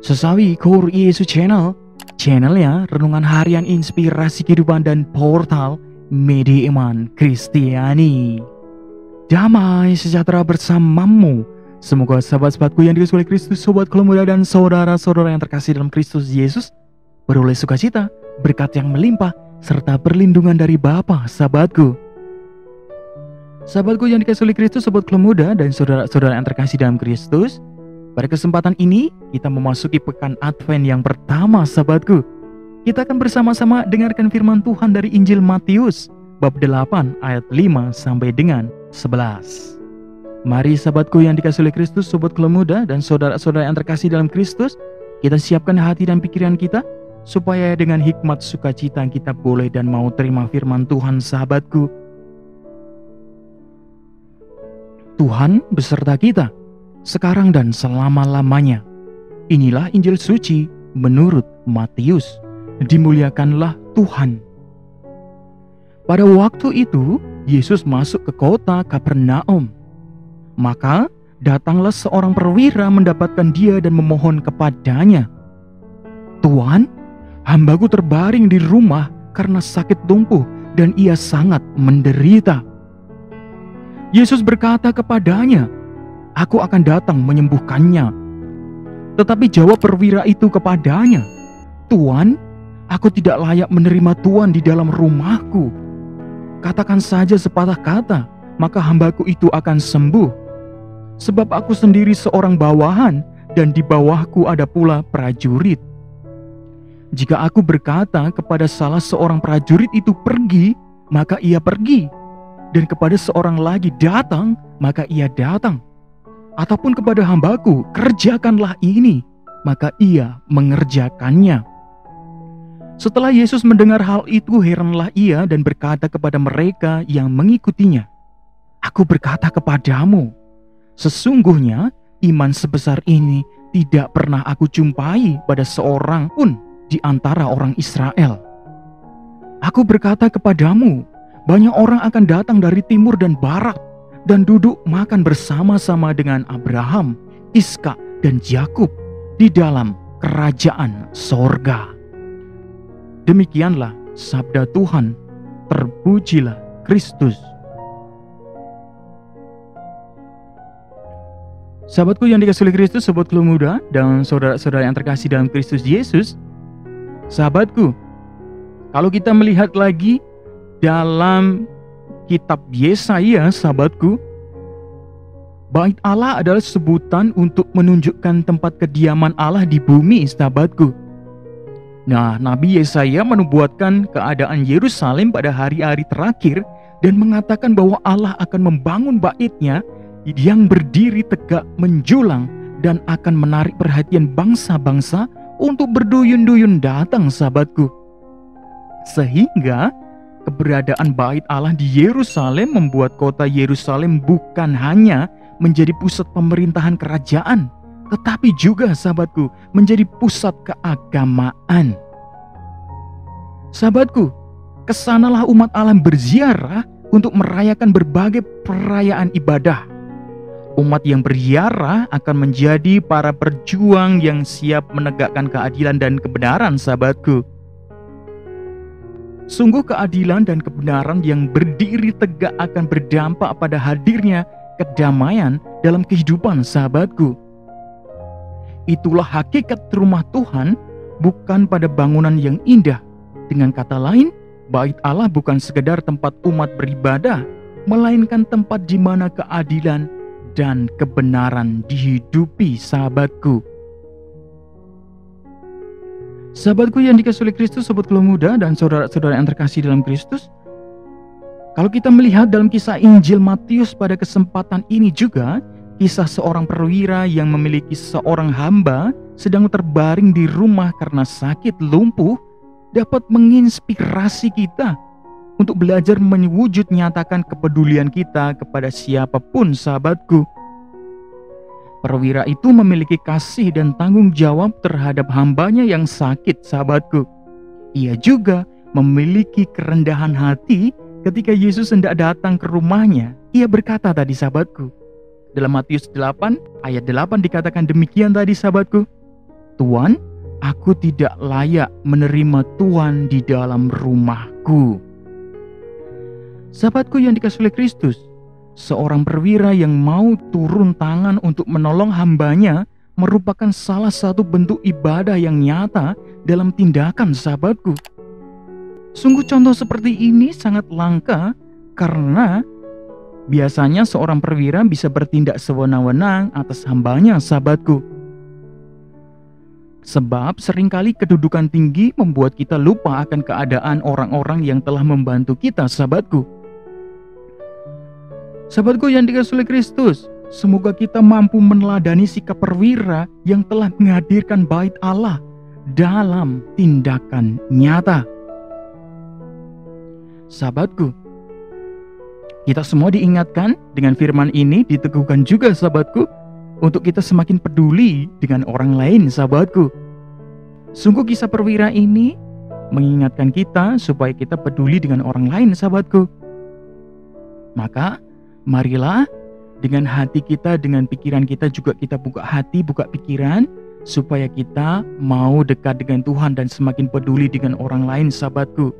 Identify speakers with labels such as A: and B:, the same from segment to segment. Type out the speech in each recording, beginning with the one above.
A: Sesawi Core Yesus Channelnya renungan harian inspirasi kehidupan dan portal media iman Kristiani. Damai sejahtera bersamamu. Semoga sahabat-sahabatku yang dikasihi oleh Kristus, sobat keluarga dan saudara-saudara yang terkasih dalam Kristus Yesus beroleh sukacita, berkat yang melimpah, serta perlindungan dari Bapa. Sahabatku yang dikasihi oleh Kristus, sobat keluarga dan saudara-saudara yang terkasih dalam Kristus, pada kesempatan ini, kita memasuki pekan Advent yang pertama, sahabatku. Kita akan bersama-sama dengarkan firman Tuhan dari Injil Matius, bab 8, ayat 5 sampai dengan 11. Mari sahabatku yang dikasihi oleh Kristus, sobat keluarga dan saudara-saudara yang terkasih dalam Kristus, kita siapkan hati dan pikiran kita, supaya dengan hikmat sukacita kita boleh dan mau terima firman Tuhan, sahabatku. Tuhan beserta kita sekarang dan selama-lamanya. Inilah Injil suci menurut Matius. Dimuliakanlah Tuhan. Pada waktu itu, Yesus masuk ke kota Kapernaum. Maka datanglah seorang perwira mendapatkan dia dan memohon kepadanya, "Tuan, hambaku terbaring di rumah karena sakit lumpuh dan ia sangat menderita." Yesus berkata kepadanya, "Aku akan datang menyembuhkannya." Tetapi jawab perwira itu kepadanya, "Tuan, aku tidak layak menerima Tuan di dalam rumahku. Katakan saja sepatah kata, maka hambaku itu akan sembuh. Sebab aku sendiri seorang bawahan, dan di bawahku ada pula prajurit. Jika aku berkata kepada salah seorang prajurit itu pergi, maka ia pergi. Dan kepada seorang lagi datang, maka ia datang. Ataupun kepada hambaku, kerjakanlah ini, maka ia mengerjakannya." Setelah Yesus mendengar hal itu, heranlah ia dan berkata kepada mereka yang mengikutinya, "Aku berkata kepadamu, sesungguhnya iman sebesar ini tidak pernah aku jumpai pada seorang pun di antara orang Israel. Aku berkata kepadamu, banyak orang akan datang dari timur dan barat, dan duduk makan bersama-sama dengan Abraham, Iskak, dan Yakub di dalam kerajaan sorga." Demikianlah sabda Tuhan. Terpujilah Kristus. Sahabatku yang dikasihi oleh Kristus, sobat keluarga dan saudara-saudara yang terkasih dalam Kristus Yesus. Sahabatku, kalau kita melihat lagi dalam kitab Yesaya, sahabatku, Bait Allah adalah sebutan untuk menunjukkan tempat kediaman Allah di bumi, sahabatku. Nah, Nabi Yesaya menubuatkan keadaan Yerusalem pada hari-hari terakhir dan mengatakan bahwa Allah akan membangun bait-Nya yang berdiri tegak menjulang dan akan menarik perhatian bangsa-bangsa untuk berduyun-duyun datang, sahabatku. Sehingga keberadaan bait Allah di Yerusalem membuat kota Yerusalem bukan hanya menjadi pusat pemerintahan kerajaan, tetapi juga, sahabatku, menjadi pusat keagamaan. Sahabatku, kesanalah umat Allah berziarah untuk merayakan berbagai perayaan ibadah. Umat yang berziarah akan menjadi para perjuang yang siap menegakkan keadilan dan kebenaran, sahabatku. Sungguh keadilan dan kebenaran yang berdiri tegak akan berdampak pada hadirnya kedamaian dalam kehidupan, sahabatku. Itulah hakikat rumah Tuhan, bukan pada bangunan yang indah. Dengan kata lain, bait Allah bukan sekedar tempat umat beribadah, melainkan tempat di mana keadilan dan kebenaran dihidupi, sahabatku. Sahabatku yang dikasihi oleh Kristus, sobat keluarga dan saudara-saudara yang terkasih dalam Kristus, kalau kita melihat dalam kisah Injil Matius pada kesempatan ini juga, kisah seorang perwira yang memiliki seorang hamba sedang terbaring di rumah karena sakit lumpuh dapat menginspirasi kita untuk belajar mewujud nyatakan kepedulian kita kepada siapapun, sahabatku. Perwira itu memiliki kasih dan tanggung jawab terhadap hambanya yang sakit, sahabatku. Ia juga memiliki kerendahan hati ketika Yesus hendak datang ke rumahnya. Ia berkata tadi, sahabatku, dalam Matius 8 ayat 8 dikatakan demikian tadi, sahabatku, Tuhan, aku tidak layak menerima Tuhan di dalam rumahku. Sahabatku yang dikasihi oleh Kristus, seorang perwira yang mau turun tangan untuk menolong hambanya merupakan salah satu bentuk ibadah yang nyata dalam tindakan sahabatku. Sungguh contoh seperti ini sangat langka karena biasanya seorang perwira bisa bertindak sewenang-wenang atas hambanya sahabatku. Sebab seringkali kedudukan tinggi membuat kita lupa akan keadaan orang-orang yang telah membantu kita sahabatku. Sahabatku yang dikasihi oleh Kristus, semoga kita mampu meneladani sikap perwira yang telah menghadirkan bait Allah dalam tindakan nyata. Sahabatku, kita semua diingatkan dengan firman ini, diteguhkan juga sahabatku, untuk kita semakin peduli dengan orang lain sahabatku. Sungguh kisah perwira ini mengingatkan kita supaya kita peduli dengan orang lain sahabatku. Maka marilah dengan hati kita, dengan pikiran kita juga kita buka hati, buka pikiran, supaya kita mau dekat dengan Tuhan dan semakin peduli dengan orang lain sahabatku.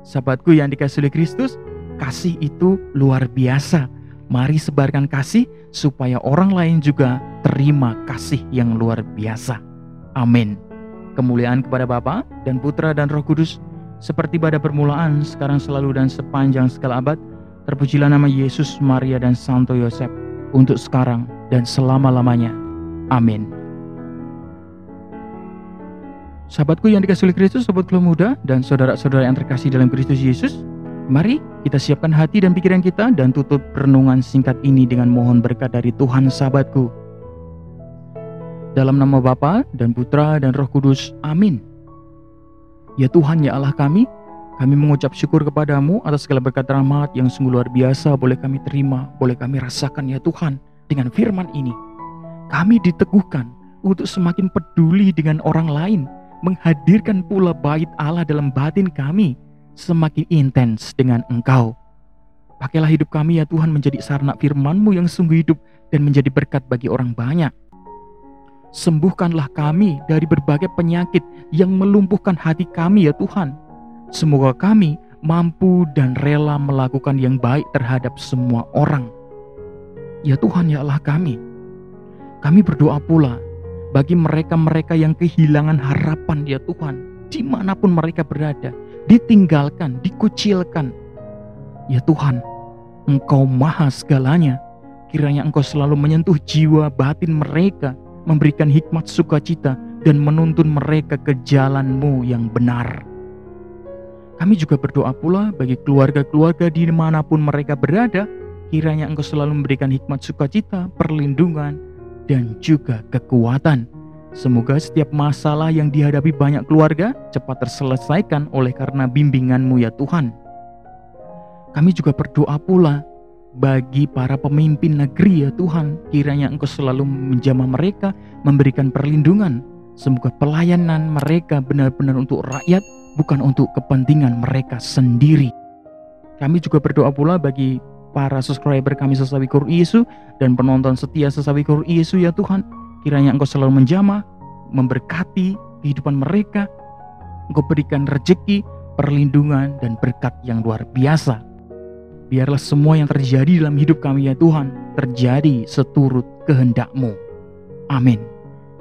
A: Sahabatku yang dikasihi oleh Kristus, kasih itu luar biasa. Mari sebarkan kasih supaya orang lain juga terima kasih yang luar biasa. Amin. Kemuliaan kepada Bapa dan Putra dan Roh Kudus, seperti pada permulaan, sekarang, selalu, dan sepanjang segala abad. Terpujilah nama Yesus, Maria, dan Santo Yosef, untuk sekarang dan selama-lamanya. Amin. Sahabatku yang dikasihi oleh Kristus, sobat Keluh Muda, dan saudara-saudara yang terkasih dalam Kristus Yesus, mari kita siapkan hati dan pikiran kita dan tutup renungan singkat ini dengan mohon berkat dari Tuhan sahabatku. Dalam nama Bapa dan Putra dan Roh Kudus. Amin. Ya Tuhan, ya Allah kami mengucap syukur kepadamu atas segala berkat rahmat yang sungguh luar biasa boleh kami terima, boleh kami rasakan ya Tuhan. Dengan firman ini, kami diteguhkan untuk semakin peduli dengan orang lain, menghadirkan pula bait Allah dalam batin kami, semakin intens dengan Engkau. Pakailah hidup kami ya Tuhan menjadi sarana firman-Mu yang sungguh hidup dan menjadi berkat bagi orang banyak. Sembuhkanlah kami dari berbagai penyakit yang melumpuhkan hati kami ya Tuhan. Semoga kami mampu dan rela melakukan yang baik terhadap semua orang. Ya Tuhan, ya Allah kami berdoa pula bagi mereka-mereka yang kehilangan harapan ya Tuhan, dimanapun mereka berada, ditinggalkan, dikucilkan. Ya Tuhan, Engkau maha segalanya. Kiranya Engkau selalu menyentuh jiwa batin mereka, memberikan hikmat sukacita, dan menuntun mereka ke jalan-Mu yang benar. Kami juga berdoa pula bagi keluarga-keluarga dimanapun mereka berada. Kiranya Engkau selalu memberikan hikmat sukacita, perlindungan, dan juga kekuatan. Semoga setiap masalah yang dihadapi banyak keluarga cepat terselesaikan oleh karena bimbingan-Mu ya Tuhan. Kami juga berdoa pula bagi para pemimpin negeri ya Tuhan. Kiranya Engkau selalu menjamah mereka, memberikan perlindungan. Semoga pelayanan mereka benar-benar untuk rakyat, bukan untuk kepentingan mereka sendiri. Kami juga berdoa pula bagi para subscriber kami Sesawi Kur Yesus dan penonton setia Sesawi Kur Yesus ya Tuhan. Kiranya Engkau selalu menjamah, memberkati kehidupan mereka. Engkau berikan rezeki, perlindungan, dan berkat yang luar biasa. Biarlah semua yang terjadi dalam hidup kami ya Tuhan terjadi seturut kehendak-Mu. Amin.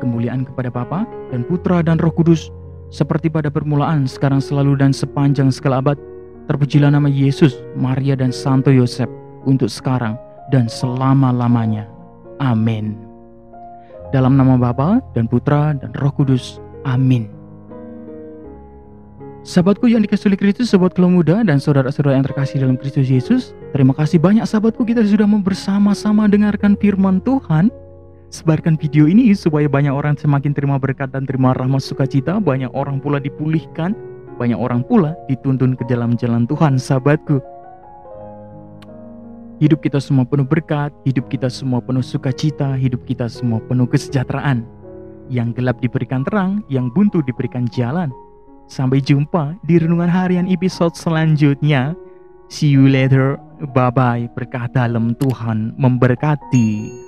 A: Kemuliaan kepada Bapa dan Putra dan Roh Kudus, seperti pada permulaan, sekarang, selalu, dan sepanjang segala abad. Terpujilah nama Yesus, Maria, dan Santo Yosef, untuk sekarang dan selama-lamanya. Amin. Dalam nama Bapa dan Putra dan Roh Kudus. Amin. Sahabatku yang dikasihi oleh Kristus, sobat Keluh Muda, dan saudara-saudara yang terkasih dalam Kristus Yesus, terima kasih banyak sahabatku, kita sudah bersama-sama dengarkan firman Tuhan. Sebarkan video ini supaya banyak orang semakin terima berkat dan terima rahmat sukacita. Banyak orang pula dipulihkan, banyak orang pula dituntun ke dalam jalan Tuhan sahabatku. Hidup kita semua penuh berkat, hidup kita semua penuh sukacita, hidup kita semua penuh kesejahteraan. Yang gelap diberikan terang, yang buntu diberikan jalan. Sampai jumpa di renungan harian episode selanjutnya. See you later, bye-bye. Berkah dalam Tuhan memberkati.